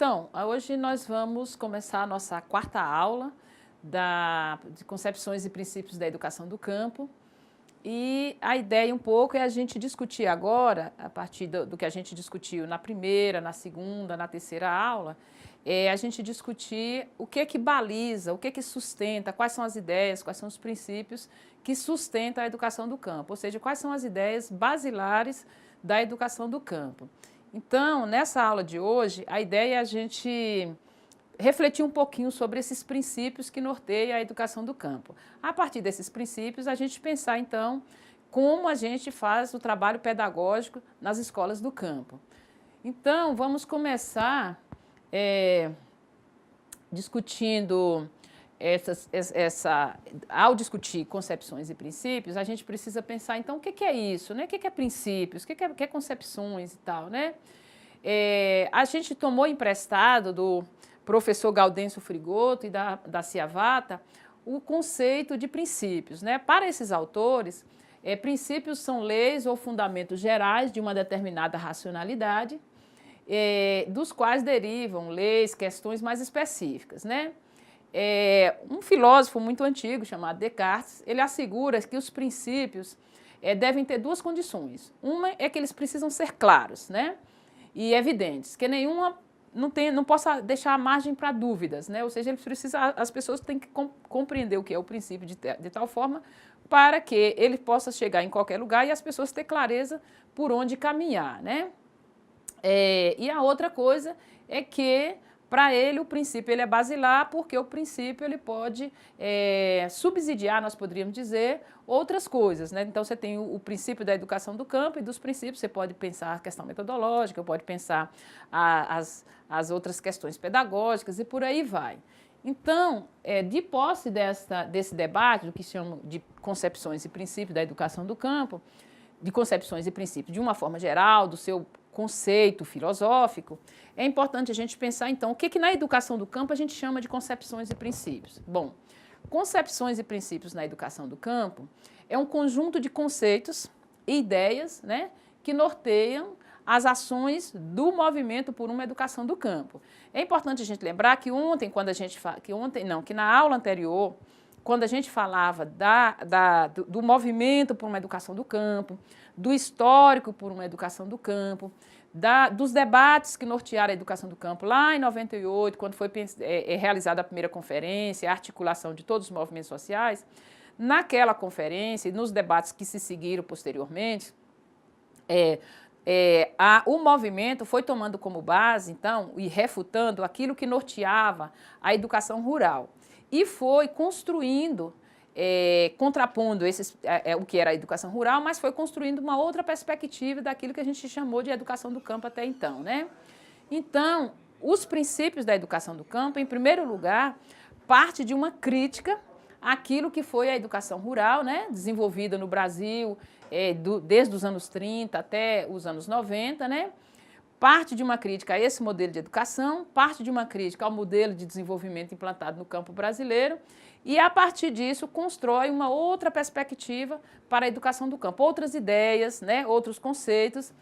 Então, hoje nós vamos começar a nossa quarta aula de concepções e princípios da educação do campo. E a ideia um pouco é a gente discutir agora, a partir do que a gente discutiu na primeira, na segunda, na terceira aula, a gente discutir o que baliza, o que sustenta, quais são as ideias, quais são os princípios que sustentam a educação do campo, ou seja, quais são as ideias basilares da educação do campo. Então, nessa aula de hoje, a ideia é a gente refletir um pouquinho sobre esses princípios que norteiam a educação do campo. A partir desses princípios, a gente pensar, então, como a gente faz o trabalho pedagógico nas escolas do campo. Então, vamos começar discutindo ao discutir concepções e princípios, a gente precisa pensar, então, o que é isso, né? O que é princípios, o que é concepções e tal, né? A gente tomou emprestado do professor Gaudêncio Frigoto e da Ciavata o conceito de princípios, né? Para esses autores, princípios são leis ou fundamentos gerais de uma determinada racionalidade, dos quais derivam leis, questões mais específicas, né? Um filósofo muito antigo, chamado Descartes, ele assegura que os princípios devem ter duas condições. Uma é que eles precisam ser claros, né? E evidentes, que nenhuma não possa deixar margem para dúvidas, né? Ou seja, as pessoas têm que compreender o que é o princípio de tal forma para que ele possa chegar em qualquer lugar e as pessoas ter clareza por onde caminhar, né? E a outra coisa é que, para ele, o princípio ele é basilar, porque o princípio ele pode subsidiar, nós poderíamos dizer, outras coisas, né? Então, você tem o princípio da educação do campo e dos princípios, você pode pensar a questão metodológica, pode pensar as outras questões pedagógicas e por aí vai. Então, de posse desse debate, do que chamam de concepções e princípios da educação do campo, de concepções e princípios de uma forma geral, do seu conceito filosófico, é importante a gente pensar, então, o que na educação do campo a gente chama de concepções e princípios. Bom, concepções e princípios na educação do campo é um conjunto de conceitos e ideias, né, que norteiam as ações do movimento por uma educação do campo. É importante a gente lembrar que que na aula anterior, quando a gente falava do movimento por uma educação do campo, do histórico por uma educação do campo, dos debates que nortearam a educação do campo lá em 98, quando foi realizada a primeira conferência, a articulação de todos os movimentos sociais, naquela conferência e nos debates que se seguiram posteriormente, o movimento foi tomando como base, então, e refutando aquilo que norteava a educação rural. E foi construindo, contrapondo o que era a educação rural, mas foi construindo uma outra perspectiva daquilo que a gente chamou de educação do campo até então, né? Então, os princípios da educação do campo, em primeiro lugar, parte de uma crítica àquilo que foi a educação rural, né? Desenvolvida no Brasil desde os anos 30 até os anos 90, né? Parte de uma crítica a esse modelo de educação, parte de uma crítica ao modelo de desenvolvimento implantado no campo brasileiro e, a partir disso, constrói uma outra perspectiva para a educação do campo, outras ideias, né, outros conceitos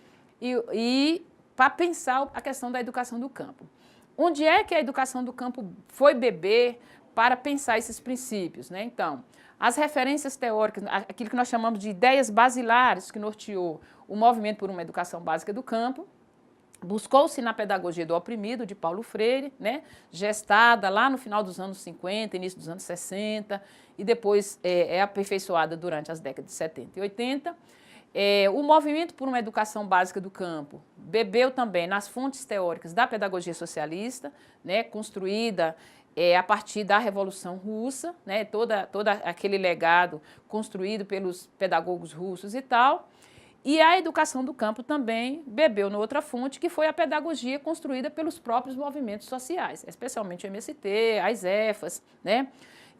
e para pensar a questão da educação do campo. Onde é que a educação do campo foi beber para pensar esses princípios, né? Então, as referências teóricas, aquilo que nós chamamos de ideias basilares que norteou o movimento por uma educação básica do campo, buscou-se na pedagogia do oprimido, de Paulo Freire, né, gestada lá no final dos anos 50, início dos anos 60, e depois aperfeiçoada durante as décadas de 70 e 80. O movimento por uma educação básica do campo bebeu também nas fontes teóricas da pedagogia socialista, né, construída a partir da Revolução Russa, né, todo aquele legado construído pelos pedagogos russos e tal. E a educação do campo também bebeu noutra fonte, que foi a pedagogia construída pelos próprios movimentos sociais, especialmente o MST, as EFAS, né?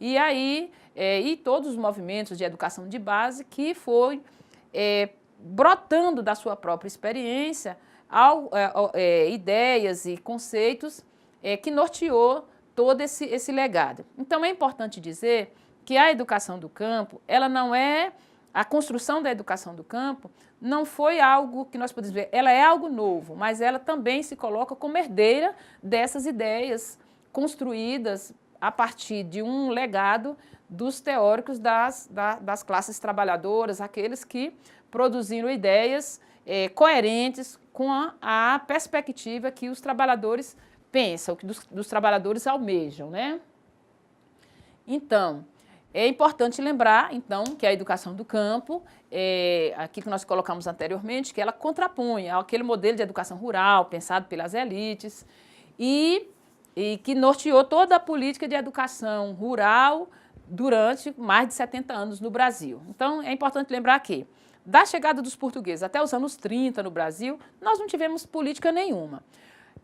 E aí, e todos os movimentos de educação de base que foi brotando da sua própria experiência ideias e conceitos que norteou todo esse legado. Então, é importante dizer que a educação do campo, ela não é a construção da educação do campo não foi algo que nós podemos ver, ela é algo novo, mas ela também se coloca como herdeira dessas ideias construídas a partir de um legado dos teóricos das classes trabalhadoras, aqueles que produziram ideias coerentes com a perspectiva que os trabalhadores pensam, que dos trabalhadores almejam, né? Então, é importante lembrar, então, que a educação do campo, aquilo que nós colocamos anteriormente, que ela contrapõe aquele modelo de educação rural pensado pelas elites e que norteou toda a política de educação rural durante mais de 70 anos no Brasil. Então, é importante lembrar que, da chegada dos portugueses até os anos 30 no Brasil, nós não tivemos política nenhuma.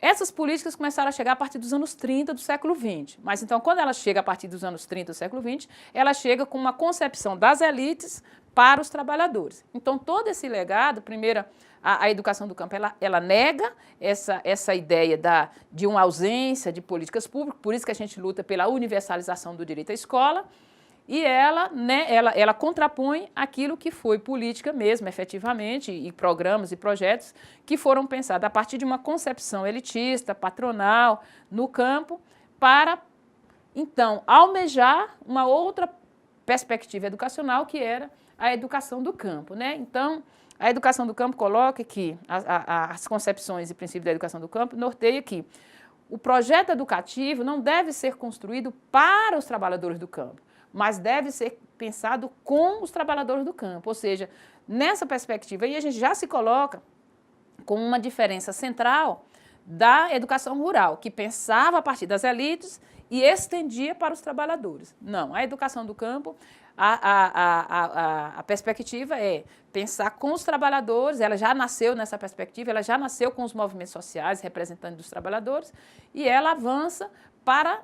Essas políticas começaram a chegar a partir dos anos 30 do século XX. Mas, então, quando ela chega a partir dos anos 30 do século XX, ela chega com uma concepção das elites para os trabalhadores. Então, todo esse legado, primeiro, a educação do campo, ela nega essa ideia de uma ausência de políticas públicas, por isso que a gente luta pela universalização do direito à escola, e ela contrapõe aquilo que foi política mesmo, efetivamente, e programas e projetos que foram pensados a partir de uma concepção elitista, patronal, no campo, para, então, almejar uma outra perspectiva educacional, que era a educação do campo, né? Então, a educação do campo coloca que as concepções e princípios da educação do campo norteia que o projeto educativo não deve ser construído para os trabalhadores do campo, mas deve ser pensado com os trabalhadores do campo. Ou seja, nessa perspectiva, aí a gente já se coloca com uma diferença central da educação rural, que pensava a partir das elites e estendia para os trabalhadores. Não, a educação do campo, a perspectiva é pensar com os trabalhadores, ela já nasceu nessa perspectiva, ela já nasceu com os movimentos sociais, representantes dos trabalhadores, e ela avança para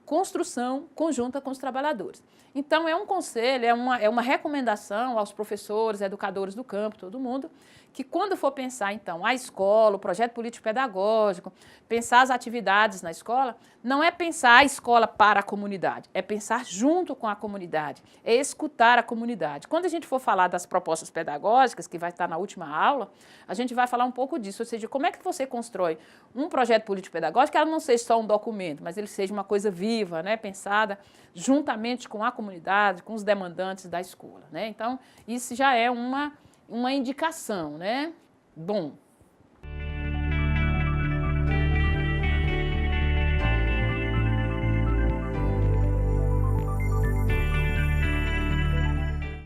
construção conjunta com os trabalhadores. Então, é um conselho, é uma recomendação aos professores, educadores do campo, todo mundo, que quando for pensar, então, a escola, o projeto político-pedagógico, pensar as atividades na escola, não é pensar a escola para a comunidade, é pensar junto com a comunidade, é escutar a comunidade. Quando a gente for falar das propostas pedagógicas, que vai estar na última aula, a gente vai falar um pouco disso, ou seja, como é que você constrói um projeto político-pedagógico que ela não seja só um documento, mas ele seja uma coisa viva, né, pensada juntamente com a comunidade, com os demandantes da escola, né? Então, isso já é uma indicação, né? Bom,